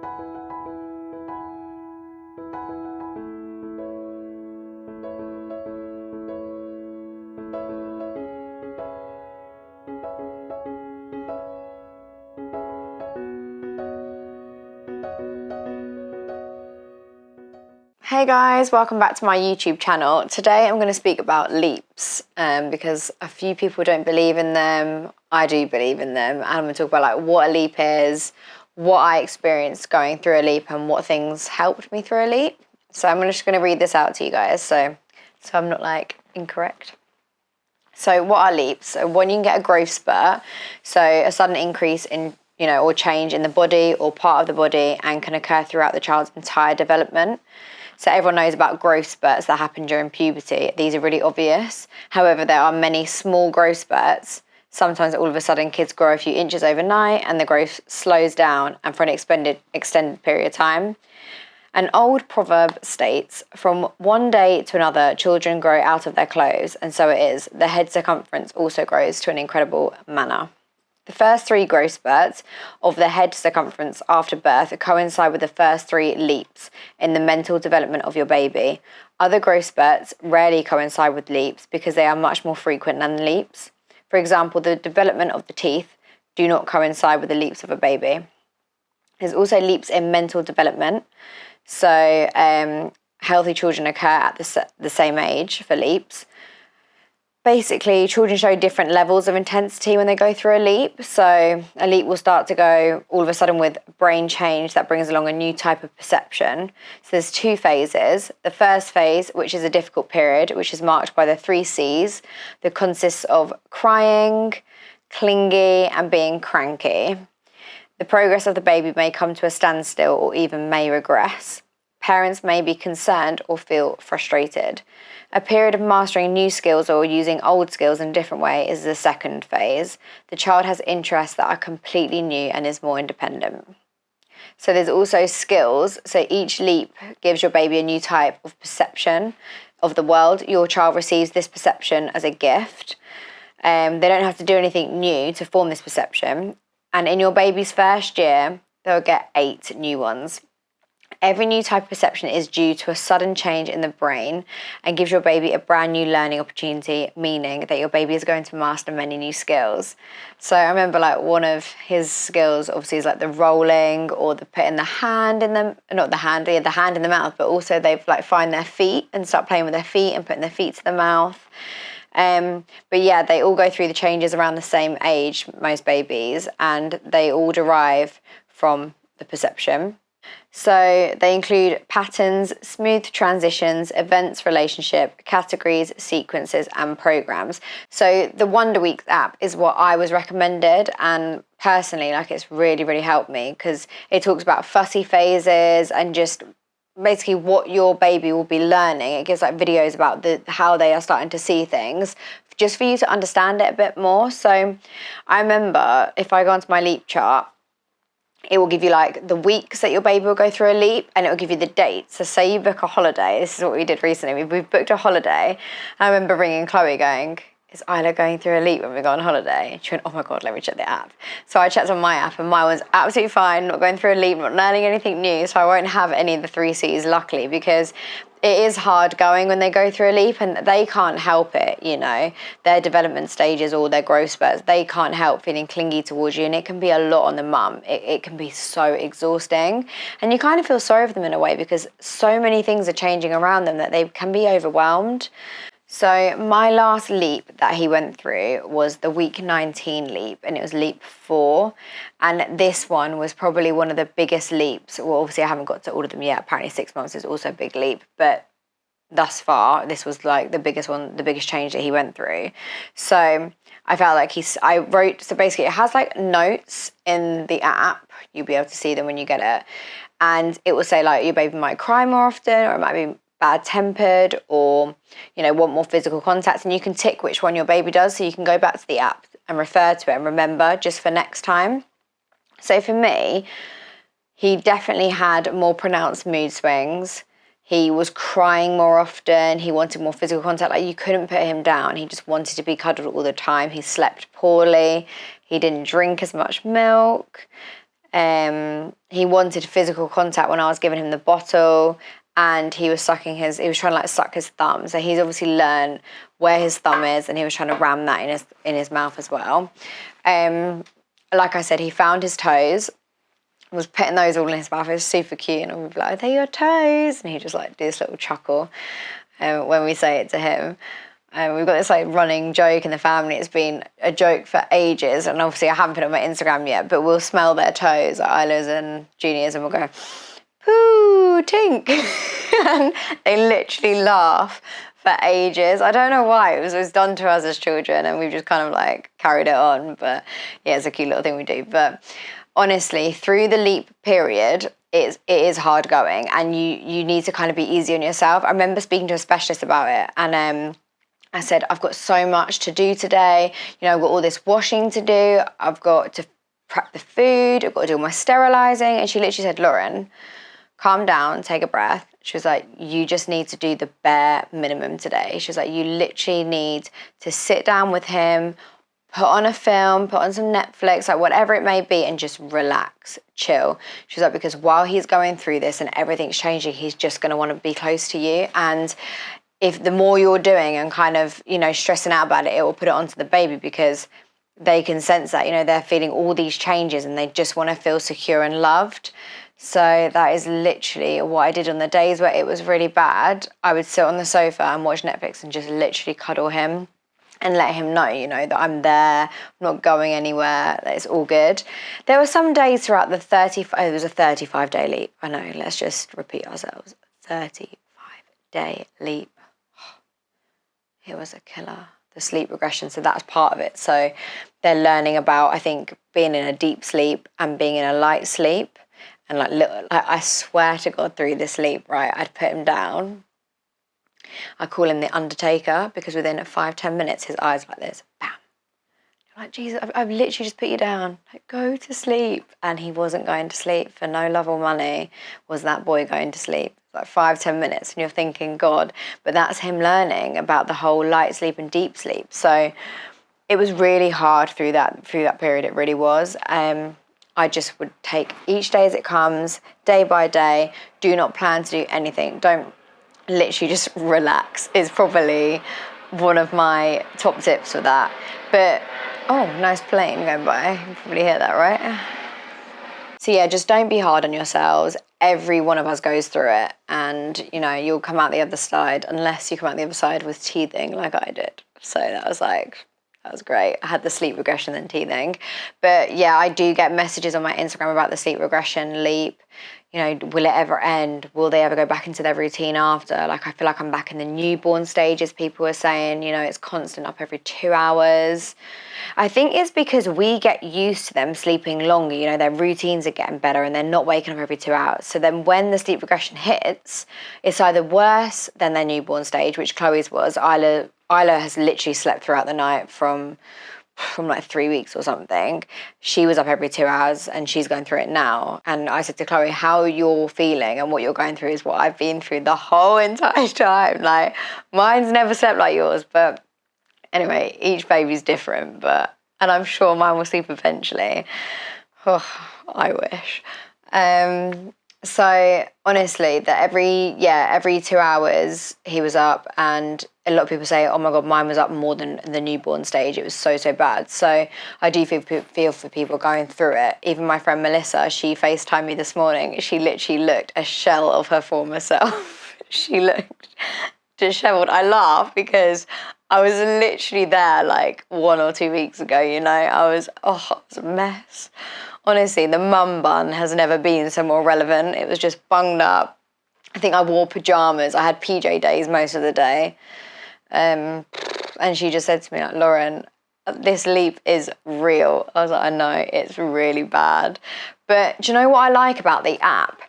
Hey guys, welcome back to my YouTube channel. Today I'm going to speak about leaps because a few people don't believe in them. I do believe in them, and I'm going to talk about like what a leap is, what I experienced going through a leap, and what things helped me through a leap. So I'm just going to read this out to you guys so I'm not like incorrect. So what are leaps? So when you can get a growth spurt, so a sudden increase in or change in the body or part of the body, and can occur throughout the child's entire development. So everyone knows about growth spurts that happen during puberty. These are really obvious. However, there are many small growth spurts. Sometimes all of a sudden kids grow a few inches overnight and the growth slows down and for an extended period of time. An old proverb states, from one day to another, children grow out of their clothes, and so it is. The head circumference also grows to an incredible manner. The first 3 growth spurts of the head circumference after birth coincide with the first 3 leaps in the mental development of your baby. Other growth spurts rarely coincide with leaps because they are much more frequent than leaps. For example, the development of the teeth do not coincide with the leaps of a baby. There's also leaps in mental development. So healthy children occur at the same age for leaps. Basically, children show different levels of intensity when they go through a leap. So a leap will start to go all of a sudden with brain change that brings along a new type of perception. So there's 2 phases. The first phase, which is a difficult period, which is marked by the 3 C's, that consists of crying, clingy, and being cranky. The progress of the baby may come to a standstill or even may regress. Parents may be concerned or feel frustrated. A period of mastering new skills or using old skills in a different way is the second phase. The child has interests that are completely new and is more independent. So there's also skills. So each leap gives your baby a new type of perception of the world. Your child receives this perception as a gift. They don't have to do anything new to form this perception. And in your baby's first year, they'll get 8 new ones. Every new type of perception is due to a sudden change in the brain and gives your baby a brand new learning opportunity, meaning that your baby is going to master many new skills. So I remember like one of his skills obviously is like the rolling or the putting the hand in them, not the hand, the hand in the mouth, but also they've like find their feet and start playing with their feet and putting their feet to the mouth. But yeah, they all go through the changes around the same age, most babies, and they all derive from the perception. So they include patterns, smooth transitions, events, relationship, categories, sequences, and programs. So the Wonder Weeks app is what I was recommended, and personally, like it's really, really helped me because it talks about fussy phases and just basically what your baby will be learning. It gives like videos about how they are starting to see things, just for you to understand it a bit more. So I remember if I go onto my leap chart, it will give you like the weeks that your baby will go through a leap, and it will give you the dates. So say you book a holiday. This is what we did recently. We've booked a holiday. I remember ringing Chloe going, is Isla going through a leap when we go on holiday? And she went, oh my God, let me check the app. So I checked on my app and my one's absolutely fine, not going through a leap, not learning anything new. So I won't have any of the 3 C's, luckily, because it is hard going when they go through a leap and they can't help it, their development stages or their growth spurts, they can't help feeling clingy towards you, and it can be a lot on the mum. It can be so exhausting, and you kind of feel sorry for them in a way because so many things are changing around them that they can be overwhelmed. So my last leap that he went through was the week 19 leap, and it was leap 4. And this one was probably one of the biggest leaps. Well, obviously I haven't got to all of them yet. Apparently 6 months is also a big leap, but thus far, this was like the biggest one, the biggest change that he went through. So I felt like so basically it has like notes in the app. You'll be able to see them when you get it. And it will say like your baby might cry more often, or it might be bad-tempered, or want more physical contact, and you can tick which one your baby does, so you can go back to the app and refer to it and remember just for next time. So for me, he definitely had more pronounced mood swings. He was crying more often. He wanted more physical contact. Like, you couldn't put him down. He just wanted to be cuddled all the time. He slept poorly. He didn't drink as much milk. He wanted physical contact when I was giving him the bottle, and he was trying to like suck his thumb. So he's obviously learned where his thumb is, and he was trying to ram that in his mouth as well. Like I said, he found his toes, was putting those all in his mouth. It was super cute, and I would be like, "Are they your toes?" And he just like do this little chuckle when we say it to him. We've got this like running joke in the family. It's been a joke for ages, and obviously I haven't put it on my Instagram yet, but we'll smell their toes, like Isla's and Junior's, and we'll go, "Poo, tink." And they literally laugh for ages. I don't know why. It was done to us as children, and we've just kind of like carried it on. But yeah, it's a cute little thing we do. But honestly, through the leap period, it is hard going, and you need to kind of be easy on yourself. I remember speaking to a specialist about it, and I said, I've got so much to do today. You know, I've got all this washing to do. I've got to prep the food. I've got to do all my sterilising. And she literally said, Lauren, calm down, take a breath. She was like, you just need to do the bare minimum today. She was like, you literally need to sit down with him, put on a film, put on some Netflix, like whatever it may be, and just relax, chill. She was like, because while he's going through this and everything's changing, he's just going to want to be close to you. And if the more you're doing and kind of, you know, stressing out about it, it will put it onto the baby, because they can sense that, you know, they're feeling all these changes and they just want to feel secure and loved. So that is literally what I did on the days where it was really bad. I would sit on the sofa and watch Netflix and just literally cuddle him and let him know, you know, that I'm there, I'm not going anywhere, that it's all good. There were some days throughout the it was a 35-day leap. I know, let's just repeat ourselves. 35-day leap. It was a killer, the sleep regression. So that's part of it. So they're learning about, I think, being in a deep sleep and being in a light sleep. And I swear to God, through this sleep, right, I'd put him down. I call him the Undertaker, because within 5-10 minutes, his eyes like this, bam. I'm like, Jesus, I've literally just put you down. Like, go to sleep. And he wasn't going to sleep. For no love or money was that boy going to sleep. Like 5-10 minutes, and you're thinking, God, but that's him learning about the whole light sleep and deep sleep. So it was really hard through that period. It really was. I just would take each day as it comes, day by day. Do not plan to do anything. Don't, literally just relax is probably one of my top tips for that. But oh, nice plane going by. You can probably hear that, right? So yeah, just don't be hard on yourselves. Every one of us goes through it, and you know, you'll come out the other side, unless you come out the other side with teething like I did. So that was great. I had the sleep regression and teething. But yeah, I do get messages on my Instagram about the sleep regression leap. You know, will it ever end? Will they ever go back into their routine after? Like, I feel like I'm back in the newborn stages. People are saying, you know, it's constant up every 2 hours. I think it's because we get used to them sleeping longer. You know, their routines are getting better and they're not waking up every 2 hours. So then when the sleep regression hits, it's either worse than their newborn stage, which Chloe's was. Isla has literally slept throughout the night from like 3 weeks or something. She was up every 2 hours and she's going through it now. And I said to Chloe, how you're feeling and what you're going through is what I've been through the whole entire time. Like, mine's never slept like yours, but anyway, each baby's different, and I'm sure mine will sleep eventually. Oh, I wish. So honestly, that every 2 hours he was up, and a lot of people say, oh my God, mine was up more than the newborn stage. It was so bad. So I do feel for people going through it. Even my friend Melissa, she FaceTimed me this morning. She literally looked a shell of her former self. She looked disheveled. I laugh because I was literally there like 1 or 2 weeks ago, you know. I was a mess. Honestly, the mum bun has never been so more relevant. It was just bunged up. I think I wore pajamas. I had PJ days most of the day. And she just said to me, like, Lauren, this leap is real. I was like, I know, it's really bad. But do you know what I like about the app?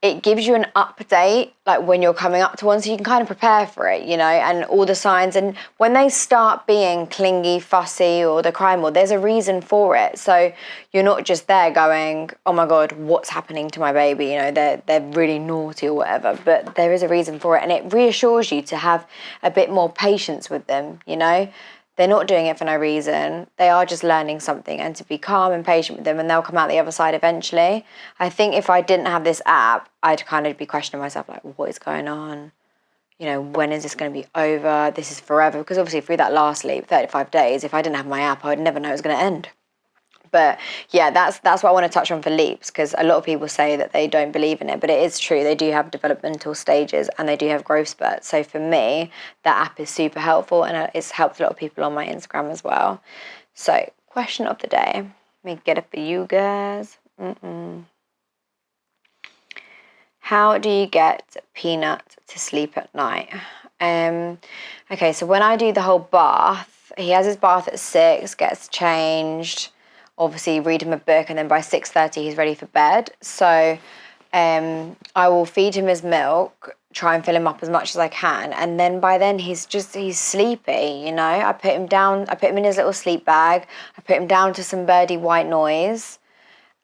It gives you an update, like when you're coming up to one, so you can kind of prepare for it, you know, and all the signs. And when they start being clingy, fussy, or they're crying more, there's a reason for it. So you're not just there going, oh my God, what's happening to my baby? You know, they're really naughty or whatever, but there is a reason for it. And it reassures you to have a bit more patience with them, you know. They're not doing it for no reason. They are just learning something, and to be calm and patient with them, and they'll come out the other side eventually. I think if I didn't have this app, I'd kind of be questioning myself, like, what is going on? You know, when is this going to be over? This is forever. Because obviously through that last leap, 35 days, if I didn't have my app, I would never know it was going to end. But yeah, that's what I want to touch on for leaps, because a lot of people say that they don't believe in it, but it is true. They do have developmental stages and they do have growth spurts. So for me, that app is super helpful, and it's helped a lot of people on my Instagram as well. So question of the day. Let me get it for you guys. How do you get Peanut to sleep at night? Okay, so when I do the whole bath, he has his bath at 6, gets changed, obviously read him a book, and then by 6:30 he's ready for bed. So I will feed him his milk, try and fill him up as much as I can, and then by then he's sleepy, you know. I put him down, I put him in his little sleep bag, I put him down to some birdie white noise,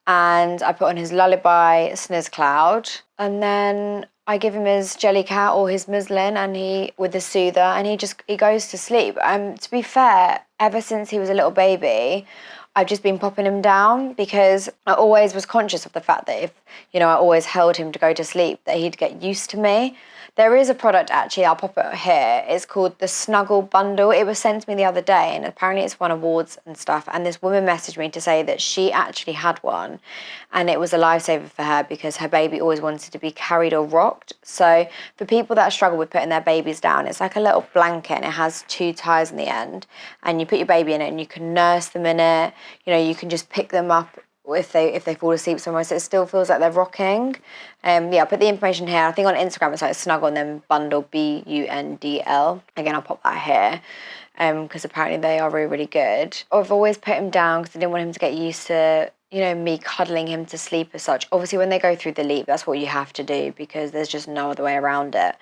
and I put on his lullaby Snizz Cloud, and then I give him his jelly cat or his muslin, and he with the soother, and he goes to sleep. To be fair, ever since he was a little baby, I've just been popping him down, because I always was conscious of the fact that if, you know, I always held him to go to sleep, that he'd get used to me. There is a product, actually, I'll pop it here. It's called the Snuggle Bundle. It was sent to me the other day, and apparently it's won awards and stuff. And this woman messaged me to say that she actually had one, and it was a lifesaver for her because her baby always wanted to be carried or rocked. So for people that struggle with putting their babies down, it's like a little blanket, and it has 2 ties in the end, and you put your baby in it and you can nurse them in it. You know, you can just pick them up if they fall asleep somewhere, so it still feels like they're rocking. Yeah, I'll put the information here. I think on Instagram it's like Snuggle and then Bundle, Bundl. Again, I'll pop that here, because apparently they are really, really good. I've always put him down because I didn't want him to get used to, you know, me cuddling him to sleep as such. Obviously, when they go through the leap, that's what you have to do, because there's just no other way around it.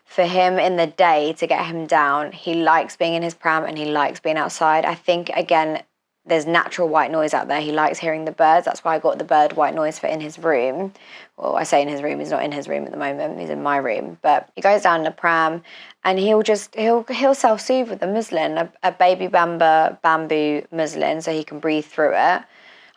For him in the day, to get him down, he likes being in his pram and he likes being outside. I think, again, there's natural white noise out there. He likes hearing the birds. That's why I got the bird white noise for in his room. Well, I say in his room, he's not in his room at the moment, he's in my room. But he goes down in the pram and he'll self-soothe with a muslin, a baby bamboo muslin, so he can breathe through it.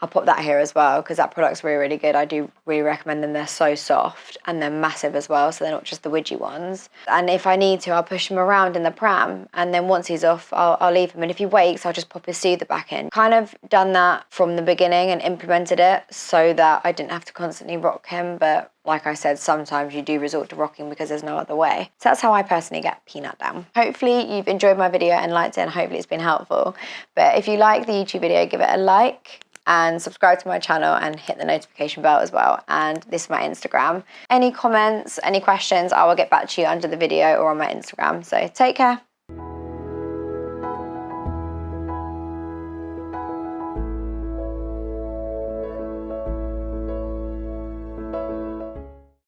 I'll pop that here as well, because that product's really, really good. I do really recommend them. They're so soft and they're massive as well, so they're not just the widgy ones. And if I need to, I'll push him around in the pram, and then once he's off, I'll leave him. And if he wakes, I'll just pop his soother back in. Kind of done that from the beginning and implemented it so that I didn't have to constantly rock him. But like I said, sometimes you do resort to rocking because there's no other way. So that's how I personally get Peanut down. Hopefully you've enjoyed my video and liked it, and hopefully it's been helpful. But if you like the YouTube video, give it a like and subscribe to my channel and hit the notification bell as well. And this is my Instagram. Any comments, any questions, I will get back to you under the video or on my Instagram. So take care.